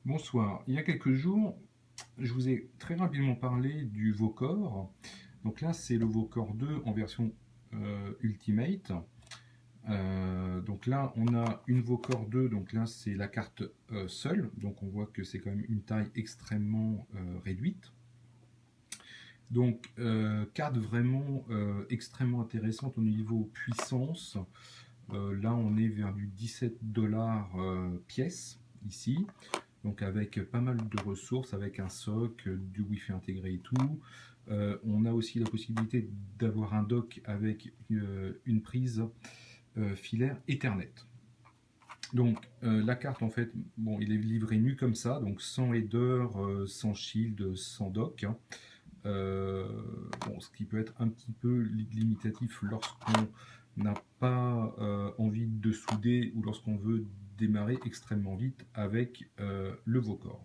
Bonsoir. Il y a quelques jours, je vous ai très rapidement parlé du Vocor. Donc là, c'est le Vocor 2 en version Ultimate. Donc là, on a une Vocor 2. Donc là, c'est la carte seule. Donc on voit que c'est quand même une taille extrêmement réduite. Donc carte vraiment extrêmement intéressante au niveau puissance. Là, on est vers du 17 $ pièce ici. Donc avec pas mal de ressources, avec un SOC, du Wi-Fi intégré et tout. On a aussi la possibilité d'avoir un dock avec une prise filaire Ethernet. Donc la carte en fait, bon, il est livré nu comme ça, donc sans header, sans shield, sans dock. Hein. Bon, ce qui peut être un petit peu limitatif lorsqu'on n'a pas envie de souder ou lorsqu'on veut démarrer extrêmement vite avec le Vocor.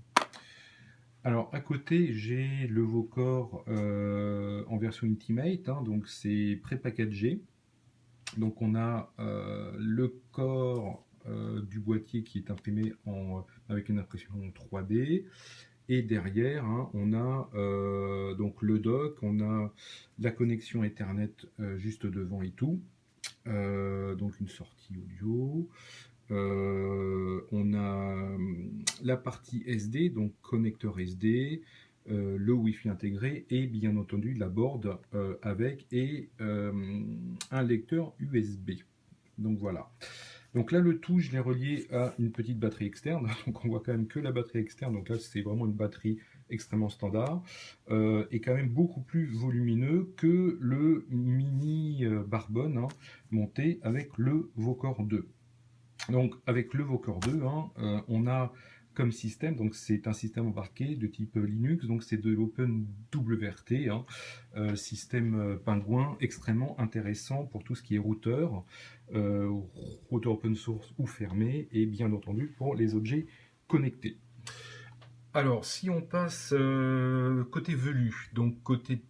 Alors à côté j'ai le Vocor en version Ultimate, hein, donc c'est pré-packagé. Donc on a le corps du boîtier qui est imprimé avec une impression 3D. Et derrière, hein, on a donc le dock, on a la connexion Ethernet juste devant et tout. Donc une sortie audio. On a la partie SD, donc connecteur SD, le Wi-Fi intégré et bien entendu la board avec un lecteur USB. Donc voilà. Donc là, le tout, je l'ai relié à une petite batterie externe. Donc on voit quand même que la batterie externe. Donc là, c'est vraiment une batterie extrêmement standard et quand même beaucoup plus volumineux que le mini Barbone hein, monté avec le Vocor 2. Donc avec le Vocor 2, hein, on a comme système, donc c'est un système embarqué de type Linux, donc c'est de l'OpenWRT, hein, système pingouin extrêmement intéressant pour tout ce qui est routeur, routeur open source ou fermé, et bien entendu pour les objets connectés. Alors si on passe côté velu, donc côté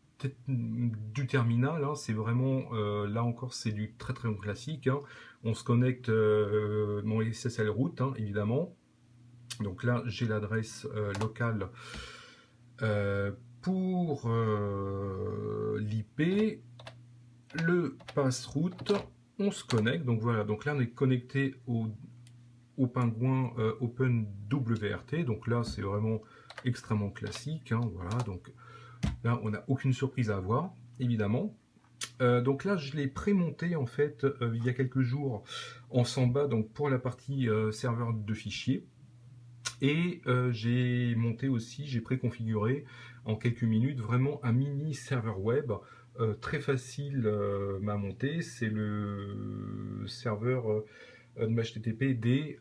du terminal, hein, c'est vraiment, là encore c'est du très très classique, hein. On se connecte mon SSL route hein, évidemment, donc là j'ai l'adresse locale pour l'IP, le pass route, on se connecte, donc voilà, donc là on est connecté au pingouin OpenWRT, donc là c'est vraiment extrêmement classique, hein, voilà, donc là on n'a aucune surprise à avoir évidemment. Donc là je l'ai pré-monté en fait il y a quelques jours en Samba, donc pour la partie serveur de fichiers, et j'ai monté aussi, j'ai préconfiguré en quelques minutes vraiment un mini serveur web très facile à monter. C'est le serveur HTTPD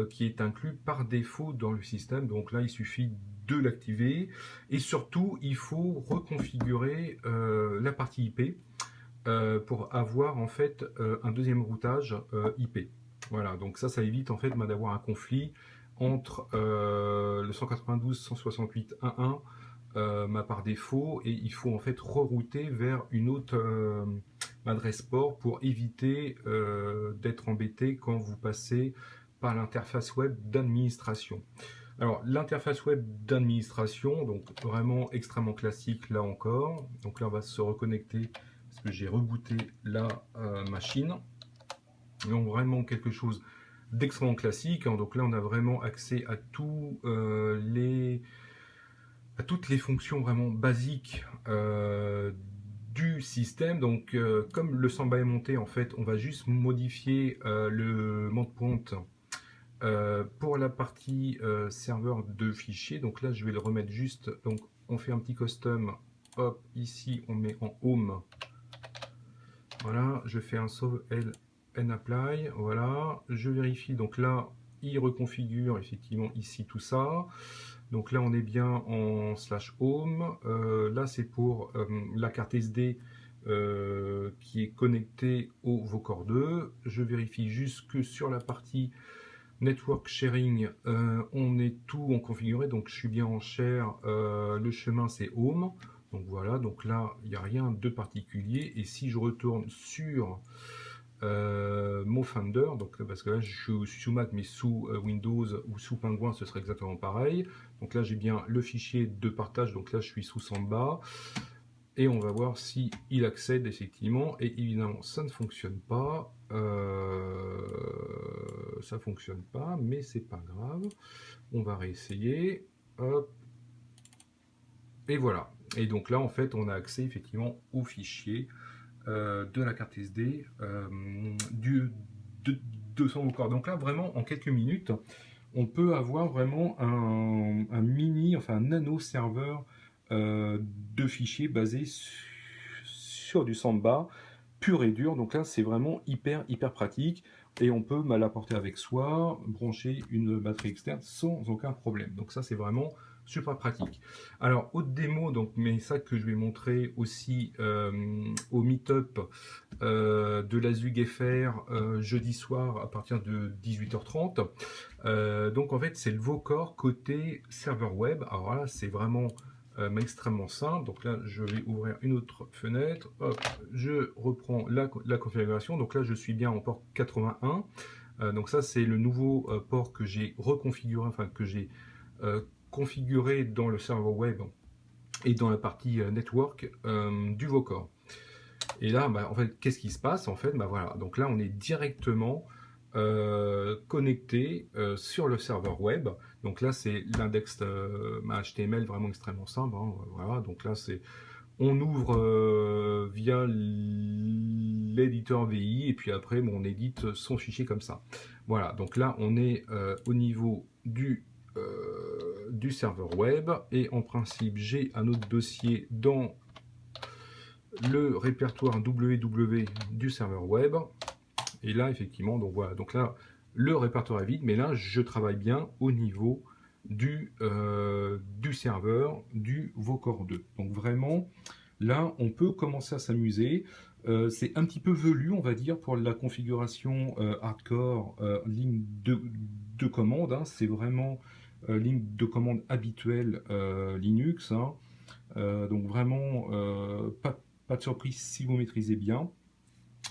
qui est inclus par défaut dans le système. Donc là, il suffit de l'activer et surtout, il faut reconfigurer la partie IP pour avoir en fait un deuxième routage IP. Voilà, donc ça évite en fait d'avoir un conflit entre le 192.168.1.1 par défaut, et il faut en fait rerouter vers une autre adresse port pour éviter d'être embêté quand vous passez par l'interface web d'administration. Alors l'interface web d'administration, donc vraiment extrêmement classique là encore. Donc là on va se reconnecter parce que j'ai rebooté la machine. Donc vraiment quelque chose d'extrêmement classique, hein. Donc là on a vraiment accès à toutes les fonctions vraiment basiques du système. Donc comme le Samba est monté, en fait on va juste modifier le mode point pour la partie serveur de fichiers. Donc là je vais le remettre juste, donc on fait un petit custom, hop, ici on met en home, voilà, je fais un sauve apply, voilà, je vérifie, donc là il reconfigure effectivement ici tout ça. Donc là on est bien en /home, là c'est pour la carte SD qui est connectée au Vocor 2. Je vérifie juste que sur la partie network sharing on est tout en configuré, donc je suis bien en share, le chemin c'est home, donc voilà, donc là il n'y a rien de particulier. Et si je retourne sur Mofinder, donc parce que là je suis sous Mac, mais sous Windows ou sous Penguin ce serait exactement pareil. Donc là j'ai bien le fichier de partage, donc là je suis sous Samba, et on va voir si il accède effectivement. Et évidemment ça ne fonctionne pas, ça fonctionne pas, mais c'est pas grave, on va réessayer. Hop. Et voilà. Et donc là en fait on a accès effectivement au fichier de la carte SD de son record. Donc là, vraiment, en quelques minutes, on peut avoir vraiment un mini, enfin un nano serveur de fichiers basé sur du Samba pur et dur. Donc là, c'est vraiment hyper pratique. Et on peut l'apporter avec soi, brancher une batterie externe sans aucun problème. Donc ça, c'est vraiment super pratique. Alors, autre démo, donc, mais ça que je vais montrer aussi au meet-up de la ZUG-FR jeudi soir à partir de 18h30. Donc en fait, c'est le Vocor côté serveur web. Alors là, c'est vraiment extrêmement simple. Donc là, je vais ouvrir une autre fenêtre. Hop, je reprends la configuration. Donc là, je suis bien en port 81. Donc ça, c'est le nouveau port que j'ai reconfiguré, enfin que j'ai configuré dans le serveur web et dans la partie network du Vocor. Et là, bah, en fait, qu'est-ce qui se passe? En fait, bah, voilà. Donc là, on est directement connecté sur le serveur web. Donc là, c'est l'index HTML vraiment extrêmement simple. Hein, voilà. Donc là, c'est on ouvre via l'éditeur VI et puis après, bon, on édite son fichier comme ça. Voilà. Donc là, on est au niveau du serveur web et en principe, j'ai un autre dossier dans le répertoire www du serveur web. Et là, effectivement, donc voilà, donc là, le répertoire est vide, mais là, je travaille bien au niveau du serveur du Vocor 2. Donc vraiment, là, on peut commencer à s'amuser. C'est un petit peu velu, on va dire, pour la configuration hardcore ligne de commande. Hein. C'est vraiment ligne de commande habituelle Linux. Hein. Donc vraiment, pas de surprise si vous maîtrisez bien.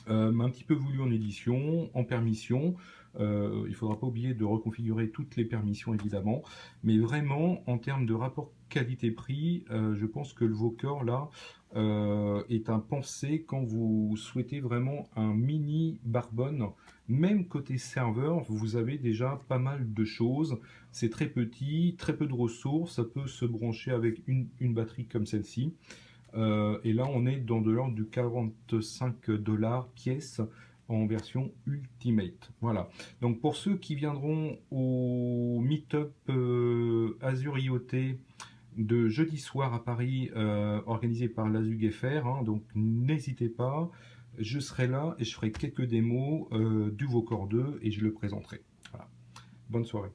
Un petit peu voulu en édition, en permission. Il ne faudra pas oublier de reconfigurer toutes les permissions évidemment, mais vraiment en termes de rapport qualité-prix, je pense que le Vocor là est un pensée quand vous souhaitez vraiment un mini Barbonne. Même côté serveur, vous avez déjà pas mal de choses. C'est très petit, très peu de ressources, ça peut se brancher avec une batterie comme celle-ci. Et là, on est dans de l'ordre du 45$ pièce en version Ultimate. Voilà. Donc pour ceux qui viendront au Meetup Azure IoT de jeudi soir à Paris, organisé par la ZUG-FR, hein, donc n'hésitez pas, je serai là et je ferai quelques démos du Vocor 2 et je le présenterai. Voilà. Bonne soirée.